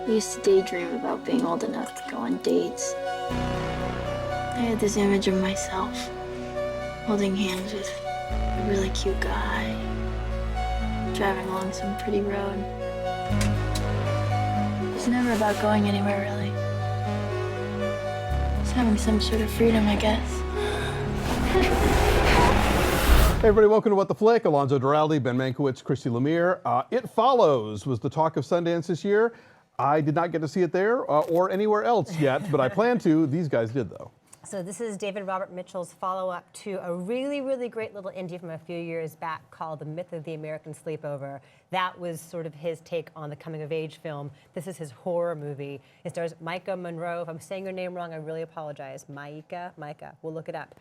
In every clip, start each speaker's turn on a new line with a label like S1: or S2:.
S1: I used to daydream about being old enough to go on dates. I had this image of myself holding hands with a really cute guy, driving along some pretty road. It's never about going anywhere, really. It's having some sort of freedom, I guess.
S2: Hey everybody, welcome to What the Flick. Alonzo Duralde, Ben Mankiewicz, Christy Lemire. It Follows was the talk of Sundance this year. I did not get to see it there or anywhere else yet, but I plan to. These guys did, though.
S3: So this is David Robert Mitchell's follow-up to a really, really great little indie from a few years back called The Myth of the American Sleepover. That was sort of his take on the coming-of-age film. This is his horror movie. It stars Micah Monroe. If I'm saying your name wrong, I really apologize. Micah, we'll look it up.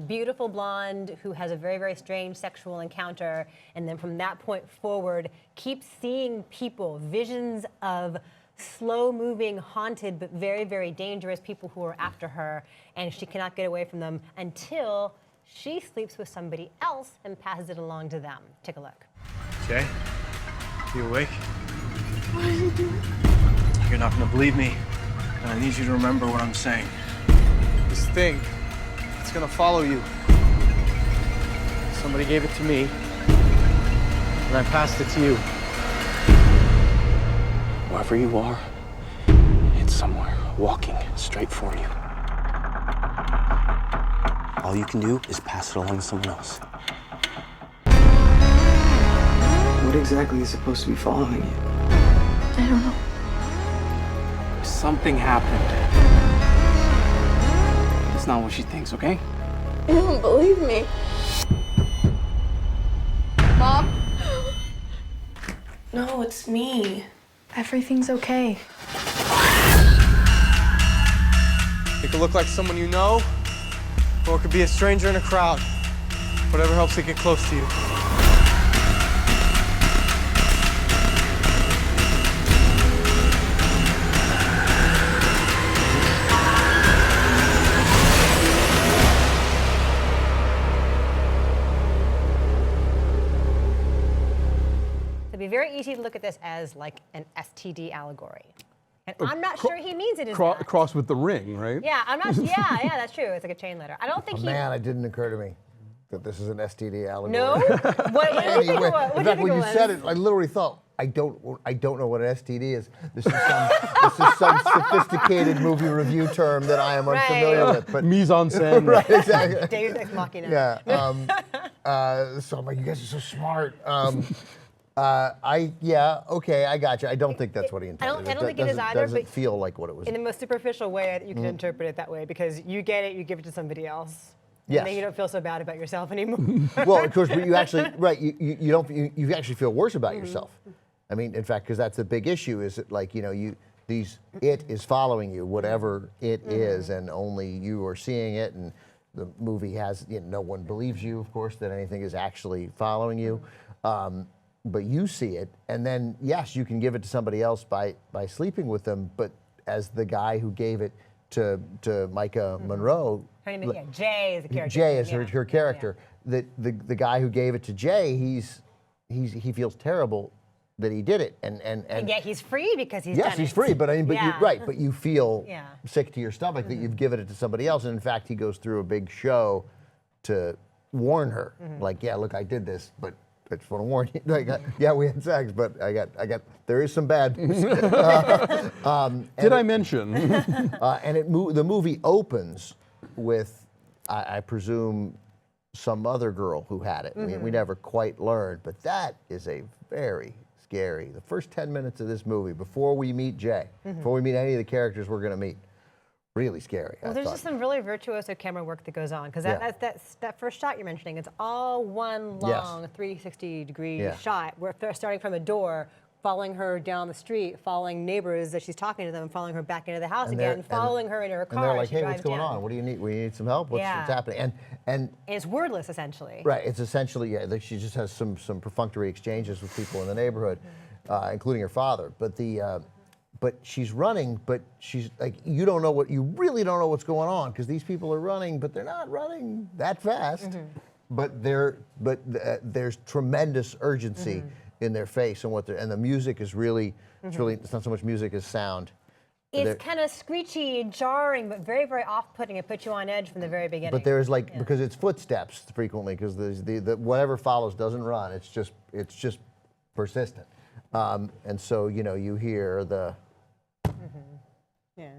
S3: Beautiful blonde who has a very, very strange sexual encounter, and then from that point forward, keeps seeing people, visions of slow-moving, haunted, but very, very dangerous people who are after her, and she cannot get away from them until she sleeps with somebody else and passes it along to them. Take a look.
S4: Jay, you awake?
S1: What did you do?
S4: You're not gonna believe me, and I need you to remember what I'm saying. This thing, it's gonna follow you. Somebody gave it to me, and I passed it to you. Wherever you are, it's somewhere walking straight for you. All you can do is pass it along to someone else.
S5: What exactly is supposed to be following you?
S1: I don't know.
S5: Something happened. It's not what she thinks, okay?
S1: You don't believe me. Mom? No, it's me. Everything's okay.
S4: It could look like someone you know, or it could be a stranger in a crowd. Whatever helps it get close to you.
S3: It'd be very easy to look at this as like an STD allegory. And I'm not sure he means it as that.
S2: Cross with the ring, right?
S3: Yeah, I'm not, yeah, that's true. It's like a chain letter. I don't think
S6: Man, it didn't occur to me that this is an STD allegory.
S3: No? What did you think it was?
S6: In fact, when you said it, I literally thought, I don't know what an STD is. This is some sophisticated movie review term that I am unfamiliar with. But
S2: Mise en scène.
S6: right, exactly.
S3: Deus Ex Machina.
S6: Yeah. So I'm like, you guys are so smart. Okay, I got you. I don't think that's what he intended.
S3: I don't think it is either.
S6: Doesn't
S3: But
S6: feel like what it was.
S3: in the most superficial way, you can interpret it that way because you get it, you give it to somebody else.
S6: Yes.
S3: And then you don't feel so bad about yourself anymore.
S6: Well, of course, but you actually, right, you actually feel worse about yourself. I mean, in fact, because that's a big issue is that, like, it is following you, whatever it is, and only you are seeing it, and the movie has, no one believes you, of course, that anything is actually following you. But you see it, and then, yes, you can give it to somebody else by sleeping with them, but as the guy who gave it to Micah Monroe,
S3: Jay is the character.
S6: Jay is her character. The guy who gave it to Jay, he feels terrible that he did it, and
S3: yet he's free because he's done
S6: yes, he's
S3: it.
S6: free. But I mean,
S3: Yeah.
S6: but you feel
S3: Yeah.
S6: sick to your stomach that you've given it to somebody else, and in fact, he goes through a big show to warn her, like, yeah, look, I did this, but I just want to warn you. Like, yeah, we had sex, but there is some bad news.
S2: Did I mention?
S6: And the movie opens with, I presume, some other girl who had it. We never quite learned, but that is a very scary. The first 10 minutes of this movie, before we meet Jay, before we meet any of the characters we're going to meet, really scary.
S3: Well, there's just some really virtuoso camera work that goes on because that first shot you're mentioning, it's all one long 360-degree shot. Where they're starting from a door, following her down the street, following neighbors as she's talking to them, following her back into the house again, following her into her car.
S6: And they're like,
S3: as she
S6: hey,
S3: drives
S6: what's going
S3: down.
S6: on? What do you need? We need some help? What's happening? And
S3: it's wordless, essentially.
S6: Right, it's essentially, she just has some perfunctory exchanges with people in the neighborhood, including her father. But she's running, but she's like, you really don't know what's going on because these people are running, but they're not running that fast. But there's tremendous urgency in their face and what they're, and the music is really, it's not so much music as sound.
S3: It's kind of screechy, jarring, but very, very off-putting. It puts you on edge from the very beginning.
S6: But there's like, because it's footsteps frequently, because the whatever follows doesn't run. It's just persistent. And so, you know, you hear the,
S3: Yeah.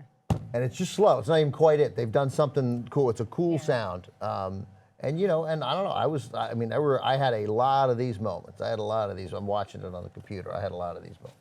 S6: and it's just slow. It's not even quite it. They've done something cool. It's a cool sound. And you know, and I don't know, I had a lot of these moments. I had a lot of these. I'm watching it on the computer. I had a lot of these moments.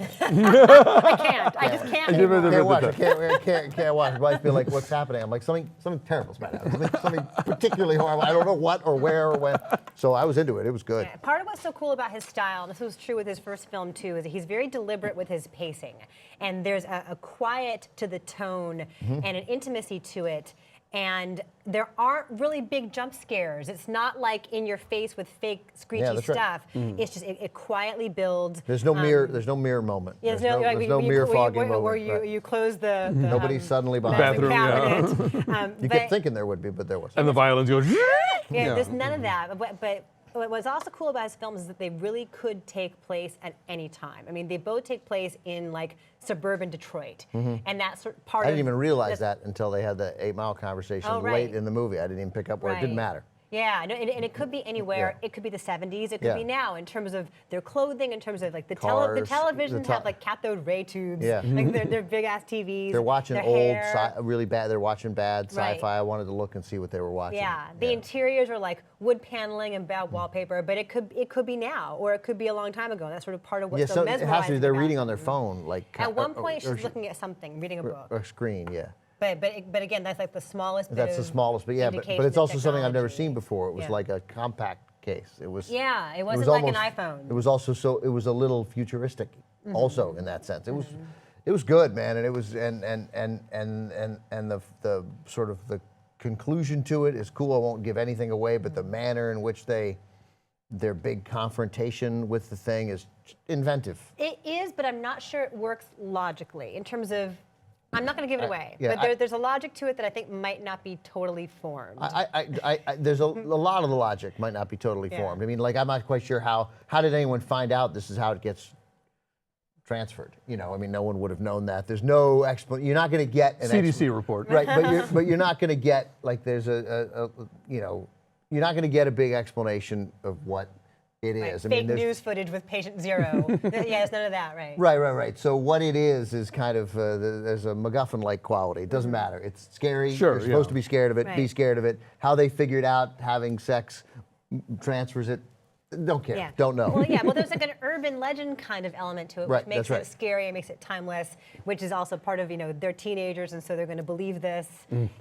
S3: I just can't anymore.
S6: Can't watch it. Can't watch it. I feel like, what's happening? I'm like, something terrible's about to happen. Something particularly horrible. I don't know what or where or when. So I was into it. It was good.
S3: Yeah, part of what's so cool about his style, and this was true with his first film too, is that he's very deliberate with his pacing. And there's a quiet to the tone and an intimacy to it. And there aren't really big jump scares. It's not like in your face with fake screechy stuff. Right. It's just it quietly builds.
S6: There's no mirror. There's no mirror moment.
S3: Yeah,
S6: there's no mirror fogging moment.
S3: Where you close the
S6: Nobody's suddenly behind
S2: bathroom.
S3: cabinet.
S6: You kept thinking there would be, but there wasn't.
S2: And the violins go.
S3: Yeah, there's none of that. But what's also cool about his films is that they really could take place at any time. I mean, they both take place in like suburban Detroit, and that's part of.
S6: I didn't even realize that until they had the 8 Mile conversation late in the movie. I didn't even pick up where it didn't matter.
S3: Yeah, no, and it could be anywhere. It could be the 70s. It could be now in terms of their clothing, in terms of like the televisions have like cathode ray tubes.
S6: Yeah.
S3: Like they're big ass TVs.
S6: They're watching
S3: their
S6: old,
S3: hair.
S6: really bad. They're watching bad
S3: Right.
S6: sci-fi. I wanted to look and see what they were watching.
S3: Yeah, the interiors are like wood paneling and bad wallpaper, but it could be now, or it could be a long time ago. That's sort of part of what's so
S6: it
S3: mesmerizing.
S6: has to be. They're
S3: about
S6: reading
S3: it.
S6: on their phone, like
S3: At one point, she's looking at something, reading a book.
S6: or screen. Yeah.
S3: But again, that's like the smallest.
S6: That's the smallest, but yeah, but it's also something I've never seen before. It was like a compact case. It was.
S3: Yeah, it wasn't like an iPhone.
S6: It was also it was a little futuristic, also in that sense. It was, it was good, man, and it was and the sort of the conclusion to it is cool. I won't give anything away, but the manner in which their big confrontation with the thing is inventive.
S3: It is, but I'm not sure it works logically in terms of. I'm not going to give it away,
S6: yeah,
S3: but there's a logic to it that I think might not be totally formed.
S6: There's a lot of the logic might not be totally formed. I mean, like I'm not quite sure how did anyone find out this is how it gets transferred? You know, I mean, no one would have known that. There's no explanation. You're not going to get an
S2: CDC report.
S6: right? But you're not going to get like there's you know, you're not going to get a big explanation of what it is.
S3: Fake news footage with patient zero. Yeah, there's none of that, right?
S6: Right. So what it is kind of there's a MacGuffin-like quality. It doesn't matter. It's scary.
S2: Sure,
S6: You're supposed to be scared of it.
S3: Right.
S6: Be scared of it. How they figured out having sex transfers it. Don't care.
S3: Yeah.
S6: Don't know.
S3: Well, there's like an urban legend kind of element to it, which
S6: Right,
S3: makes
S6: that's right.
S3: it scary and makes it timeless, which is also part of, you know, they're teenagers, and so they're going to believe this.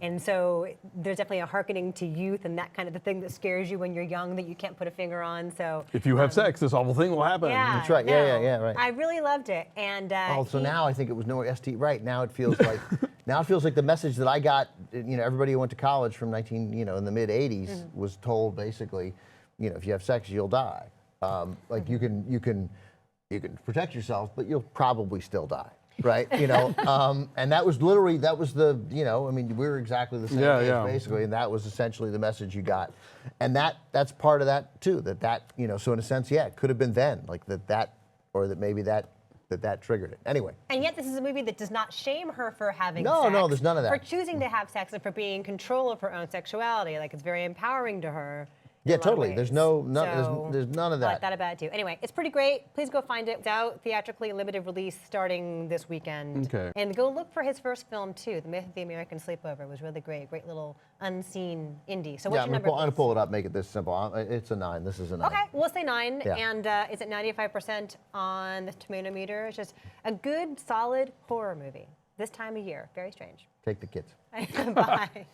S3: And so there's definitely a hearkening to youth and that kind of the thing that scares you when you're young that you can't put a finger on. So
S2: If you have sex, this awful thing will happen.
S3: yeah,
S6: That's right. Yeah, right.
S3: I really loved it. And
S6: So now I think it was no ST. Right now it feels like the message that I got. You know, everybody who went to college from in the mid '80s was told basically, you know, if you have sex, you'll die. Like you can protect yourself, but you'll probably still die, right? You know, and that was the, you know, I mean, we were exactly the same age basically, and that was essentially the message you got, and that's part of that too. That you know, so in a sense, yeah, it could have been then, like that triggered it. Anyway.
S3: And yet, this is a movie that does not shame her for having
S6: No,
S3: sex.
S6: no, there's none of that.
S3: For choosing to have sex and for being in control of her own sexuality. Like, it's very empowering to her.
S6: Yeah,
S3: in a lot of
S6: totally.
S3: ways.
S6: There's there's none of
S3: I like
S6: that.
S3: that about it too. Anyway, it's pretty great. Please go find it. It's out theatrically, limited release starting this weekend.
S2: Okay.
S3: And go look for his first film too. The Myth of the American Sleepover was really great. Great little unseen indie. So what's
S6: Yeah,
S3: your number?
S6: I'm gonna pull it up, make it this simple. It's a 9. This is a 9.
S3: Okay, we'll say 9,
S6: Yeah.
S3: and it's at 95% on the tomato meter. It's just a good, solid horror movie this time of year. Very strange.
S6: Take the kids.
S3: Bye.